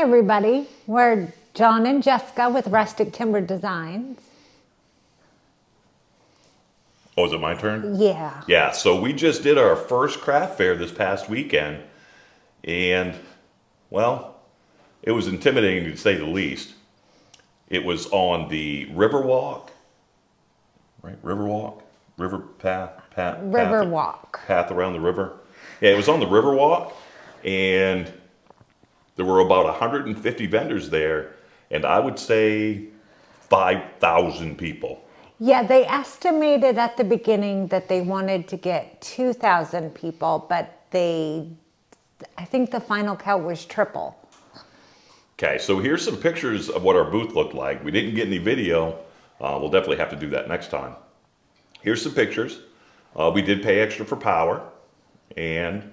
everybody, we're John and Jessica with Rustic Timber Designs. Oh, is it my turn? Yeah. Yeah, so we just did our first craft fair this past weekend, and, well, it was intimidating to say the least. It was on the Riverwalk, right? Riverwalk? River path? Riverwalk. Path around the river. Yeah, it was on the Riverwalk, and there were about 150 vendors there, and I would say 5,000 people. Yeah, they estimated at the beginning that they wanted to get 2,000 people, but I think the final count was triple. Okay, so here's some pictures of what our booth looked like. We didn't get any video. We'll definitely have to do that next time. Here's some pictures. We did pay extra for power. And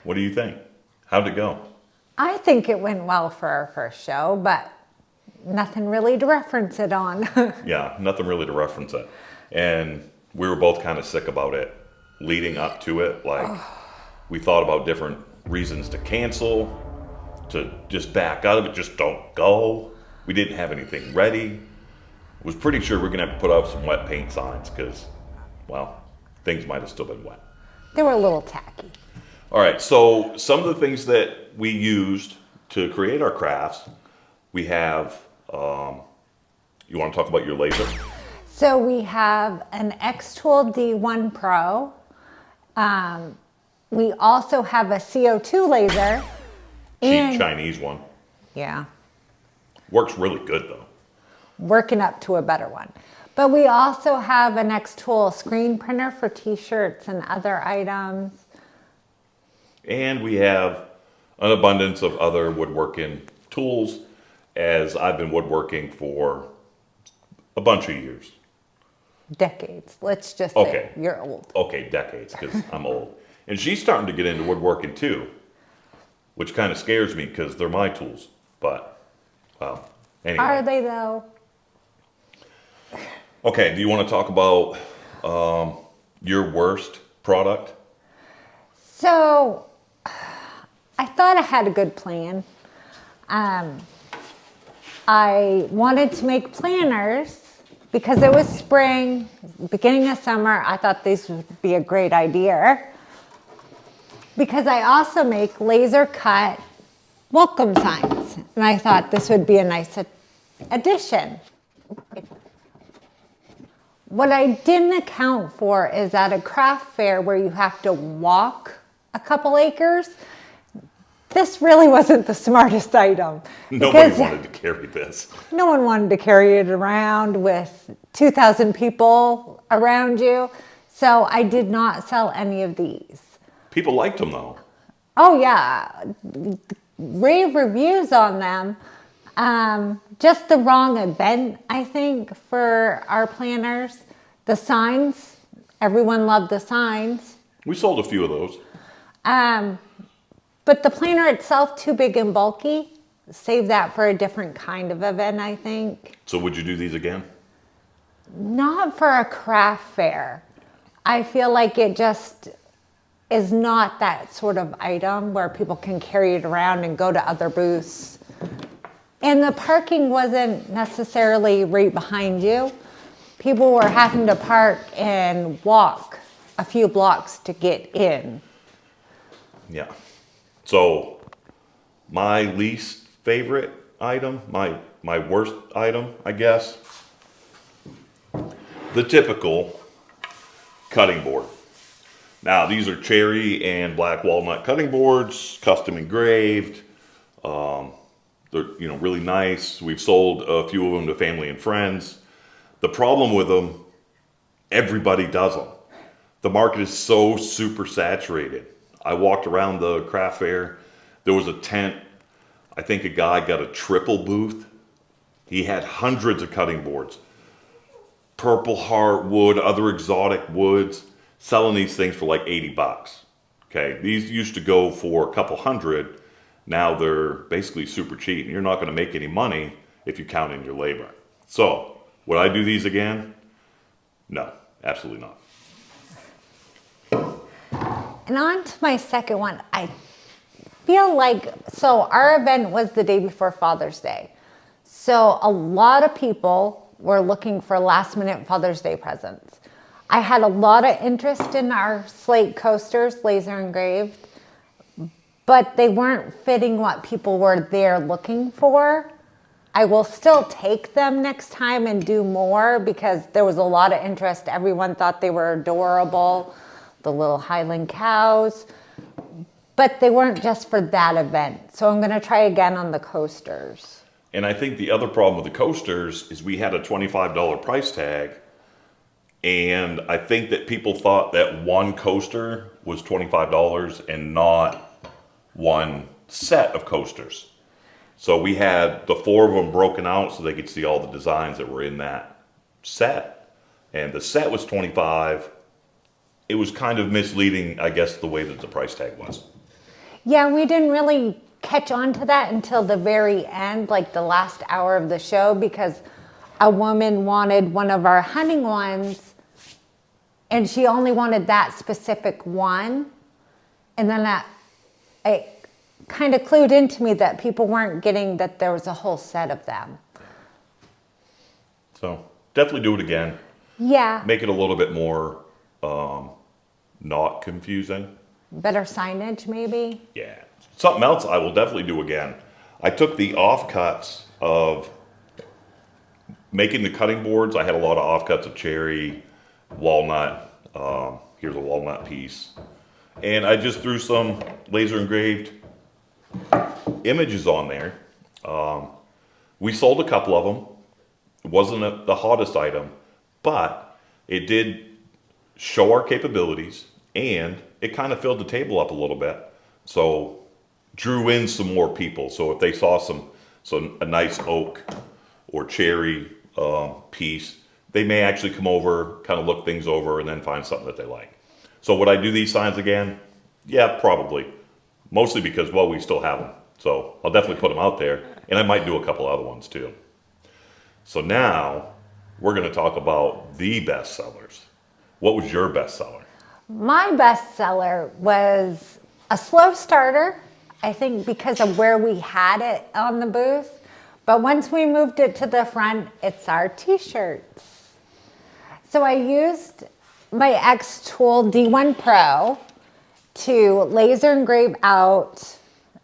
what do you think? How'd it go? I think it went well for our first show, but nothing really to reference it on. Yeah, nothing really to reference it. And we were both kind of sick about it leading up to it. Like, we thought about different reasons to cancel, to just back out of it, just don't go. We didn't have anything ready. Was pretty sure we're gonna have to put up some wet paint signs because, well, things might have still been wet. They were a little tacky. All right, so some of the things that we used to create our crafts, we have, you want to talk about your laser? So we have an Xtool D1 Pro. We also have a CO2 laser. Cheap Chinese one. Yeah. Works really good though. Working up to a better one. But we also have an Xtool screen printer for t-shirts and other items. And we have an abundance of other woodworking tools, as I've been woodworking for a bunch of years. Decades. Let's just say you're old. Okay, decades, because I'm old. And she's starting to get into woodworking too, which kind of scares me because they're my tools. But, well, anyway. Are they though? Okay, do you want to talk about your worst product? So, I thought I had a good plan. I wanted to make planners because it was spring, beginning of summer. I thought this would be a great idea. Because I also make laser cut welcome signs. And I thought this would be a nice addition. What I didn't account for is at a craft fair where you have to walk a couple acres, this really wasn't the smartest item. Nobody wanted to carry this. No one wanted to carry it around with 2,000 people around you. So I did not sell any of these. People liked them though. Oh yeah, rave reviews on them. Just the wrong event, I think, for our planners. The signs, everyone loved the signs. We sold a few of those. But the planner itself, too big and bulky. Save that for a different kind of event, I think. So would you do these again? Not for a craft fair. I feel like it just is not that sort of item where people can carry it around and go to other booths. And the parking wasn't necessarily right behind you. People were having to park and walk a few blocks to get in. Yeah. So my least favorite item, my worst item, I guess, the typical cutting board. Now these are cherry and black walnut cutting boards, custom engraved. They're really nice. We've sold a few of them to family and friends. The problem with them, everybody does them. The market is so super saturated. I walked around the craft fair. There was a tent. I think a guy got a triple booth. He had hundreds of cutting boards. Purple heart wood, other exotic woods, selling these things for like 80 bucks. Okay, these used to go for a couple hundred. Now they're basically super cheap. You're not gonna make any money if you count in your labor. So, would I do these again? No, absolutely not. And on to my second one. feel like, so our event was the day before Father's Day. So a lot of people were looking for last minute Father's Day presents. I had a lot of interest in our slate coasters, laser engraved, but they weren't fitting what people were there looking for. I will still take them next time and do more because there was a lot of interest. Everyone thought they were adorable, the little Highland cows, but they weren't just for that event. So I'm going to try again on the coasters. And I think the other problem with the coasters is we had a $25 price tag. And I think that people thought that one coaster was $25 and not one set of coasters. So we had the 4 of them broken out so they could see all the designs that were in that set. And the set was $25. It was kind of misleading, I guess, the way that the price tag was. Yeah, we didn't really catch on to that until the very end, like the last hour of the show, because a woman wanted one of our hunting ones and she only wanted that specific one. And then it kind of clued into me that people weren't getting that there was a whole set of them. So definitely do it again. Yeah. Make it a little bit more not confusing. Better signage, maybe? Yeah. Something else I will definitely do again. I took the offcuts of making the cutting boards. I had a lot of offcuts of cherry, walnut. Here's a walnut piece. And I just threw some laser engraved images on there. We sold a couple of them. It wasn't the hottest item, but it did show our capabilities and it kind of filled the table up a little bit. So drew in some more people. So if they saw a nice oak or cherry piece, they may actually come over, kind of look things over, and then find something that they like. So would I do these signs again? Yeah, probably. Mostly because, well, we still have them. So I'll definitely put them out there, and I might do a couple other ones too. So now we're going to talk about the best sellers. What was your best seller? My best seller was a slow starter, I think because of where we had it on the booth. But once we moved it to the front, it's our t-shirts. So I used my Xtool D1 Pro to laser engrave out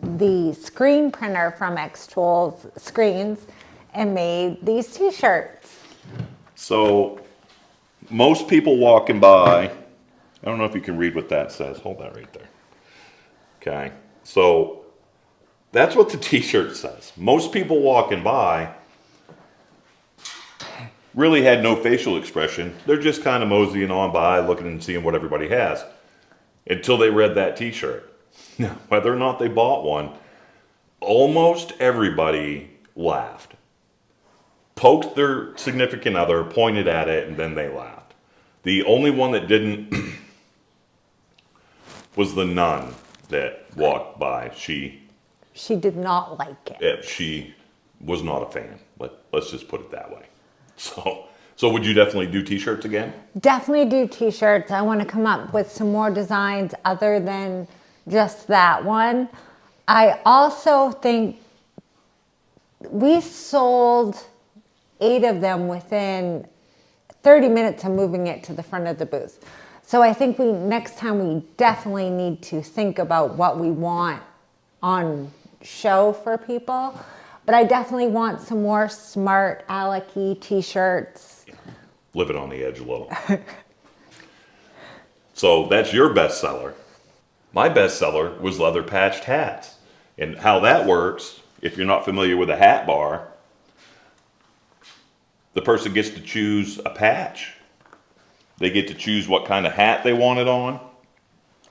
the screen printer from Xtool's screens and made these t-shirts. So most people walking by, I don't know if you can read what that says. Hold that right there. Okay. So that's what the t-shirt says. Most people walking by really had no facial expression. They're just kind of moseying on by, looking and seeing what everybody has until they read that t-shirt. Now, whether or not they bought one, almost everybody laughed. Poked their significant other, pointed at it, and then they laughed. The only one that didn't was the nun that walked by. She did not like it. She was not a fan. Let's just put it that way. So would you definitely do t-shirts again? Definitely do t-shirts. I want to come up with some more designs other than just that one. I also think we sold 8 of them within 30 minutes of moving it to the front of the booth. So I think next time we definitely need to think about what we want on show for people. But I definitely want some more smart Alec-y t-shirts. Living on the edge a little. So that's your best seller. My best seller was leather patched hats. And how that works, if you're not familiar with a hat bar, the person gets to choose a patch. They get to choose what kind of hat they want it on.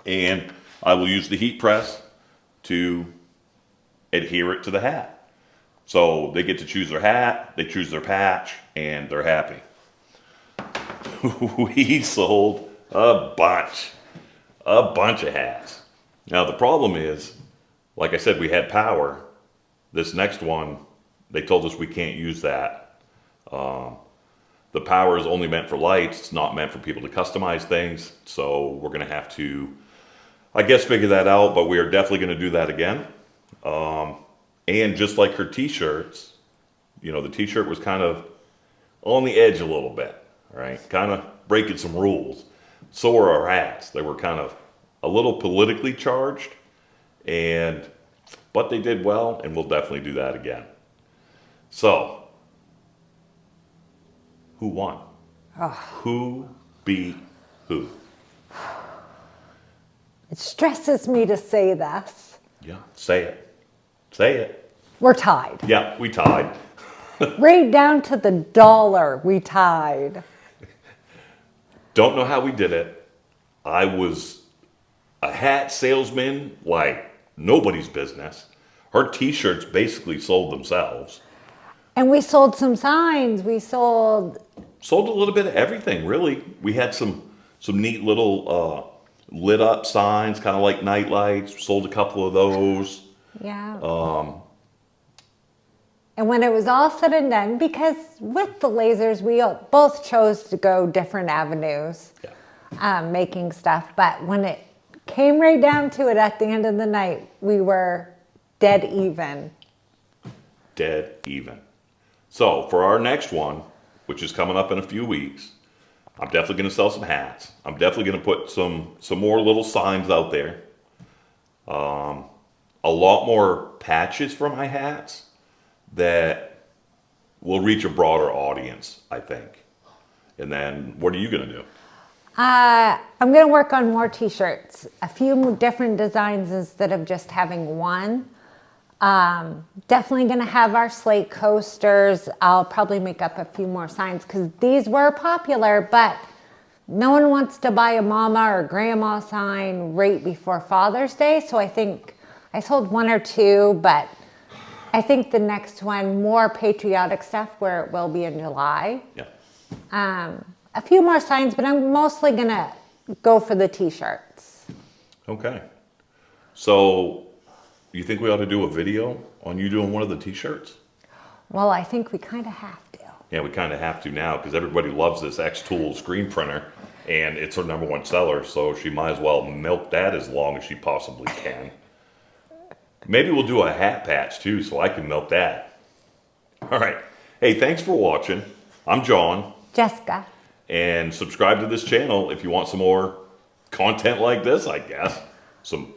And I will use the heat press to adhere it to the hat. So they get to choose their hat, they choose their patch, and they're happy. We sold a bunch of hats. Now the problem is, like I said, we had power. This next one, they told us we can't use that. The power is only meant for lights. It's not meant for people to customize things. So we're going to have to I guess figure that out, but we are definitely going to do that again. And just like her t-shirts, you know, the t-shirt was kind of on the edge a little bit, right? Kind of breaking some rules. So were our hats. They were kind of a little politically charged, but they did well, and we'll definitely do that again. So, who won? Who beat who? It stresses me to say this. Yeah, say it. Say it. We're tied. Yeah, we tied. Right down to the dollar, we tied. Don't know how we did it. I was a hat salesman like nobody's business. Her t-shirts basically sold themselves. And we sold some signs. We sold A little bit of everything, really. We had some neat little lit up signs, kind of like night lights. Sold a couple of those. Yeah. And when it was all said and done, because with the lasers, we both chose to go different avenues, making stuff. But when it came right down to it at the end of the night, we were dead even. Dead even. So for our next one, which is coming up in a few weeks, I'm definitely going to sell some hats. I'm definitely going to put some more little signs out there. A lot more patches for my hats that will reach a broader audience, I think. And then what are you going to do? I'm going to work on more t-shirts, a few different designs instead of just having one. Definitely going to have our slate coasters. I'll probably make up a few more signs because these were popular, but no one wants to buy a mama or grandma sign right before Father's Day. So I think I sold one or two, but I think the next one, more patriotic stuff where it will be in July. Yeah. A few more signs, but I'm mostly going to go for the t-shirts. Okay. So you think we ought to do a video on you doing one of the t-shirts? Well, I think we kind of have to. Yeah, we kind of have to now because everybody loves this X-Tool screen printer and it's her #1 seller, so she might as well milk that as long as she possibly can. Maybe we'll do a hat patch too so I can milk that. All right. Hey, thanks for watching. I'm John. Jessica. And subscribe to this channel if you want some more content like this, I guess. Some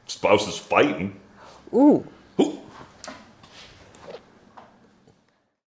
spouses fighting. Ooh. Ooh.